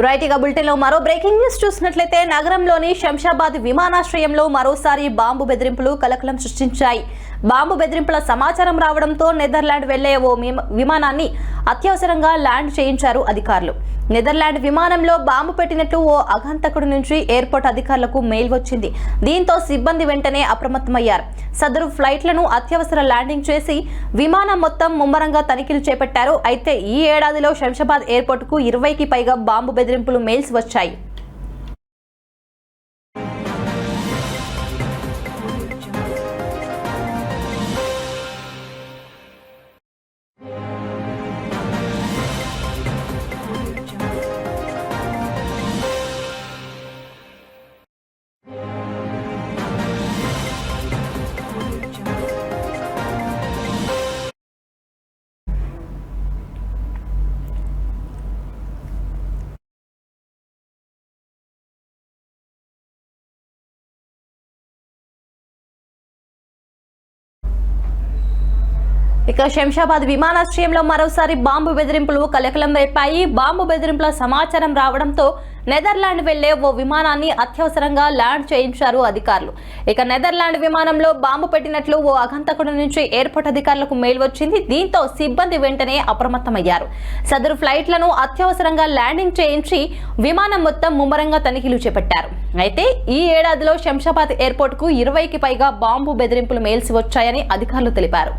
Right ఇక bulletin లో మరో బ్రేకింగ్ న్యూస్ చూసినట్లయితే నగరంలోని శంషాబాద్ విమానాశ్రయంలో మరోసారి బాంబు బెదిరింపులు కలకలం సృష్టించాయి. బాంబు బెదిరింపుల సమాచారం రావడంతో నెదర్లాండ్ వెళ్లే ఓ విమానాన్ని అత్యవసరంగా ల్యాండ్ చేయించారు అధికారులు. నెదర్లాండ్ విమానంలో బాంబు పెట్టినట్లు ఓ అఘంతకుడి నుంచి ఎయిర్పోర్ట్ అధికారులకు మెయిల్ వచ్చింది. దీంతో సిబ్బంది వెంటనే అప్రమత్తమయ్యారు. సదరు ఫ్లైట్లను అత్యవసర ల్యాండింగ్ చేసి విమానం మొత్తం ముమ్మరంగా తనిఖీలు చేపట్టారు. అయితే ఈ ఏడాదిలో శంషాబాద్ ఎయిర్పోర్ట్ కు 20కి పైగా బాంబు బెదిరింపులు మెయిల్స్ వచ్చాయి. ఇక శంషాబాద్ విమానాశ్రయంలో మరోసారి బాంబు బెదిరింపులు కలకలం రేపాయి. బాంబు బెదిరింపుల సమాచారం రావడంతో నెదర్లాండ్ వెళ్లే ఓ విమానాన్ని అత్యవసరంగా ల్యాండ్ చేయించారు అధికారులు. ఇక నెదర్లాండ్ విమానంలో బాంబు పెట్టినట్లు ఓ అఘంతకుడి నుంచి ఎయిర్పోర్ట్ అధికారులకు మెయిల్ వచ్చింది. దీంతో సిబ్బంది వెంటనే అప్రమత్తమయ్యారు. సదరు ఫ్లైట్లను అత్యవసరంగా ల్యాండింగ్ చేయించి విమానం మొత్తం ముమ్మరంగా తనిఖీలు చేపట్టారు. అయితే ఈ ఏడాదిలో శంషాబాద్ ఎయిర్పోర్ట్ కు 20కి పైగా బాంబు బెదిరింపులు మెయిల్స్ వచ్చాయని అధికారులు తెలిపారు.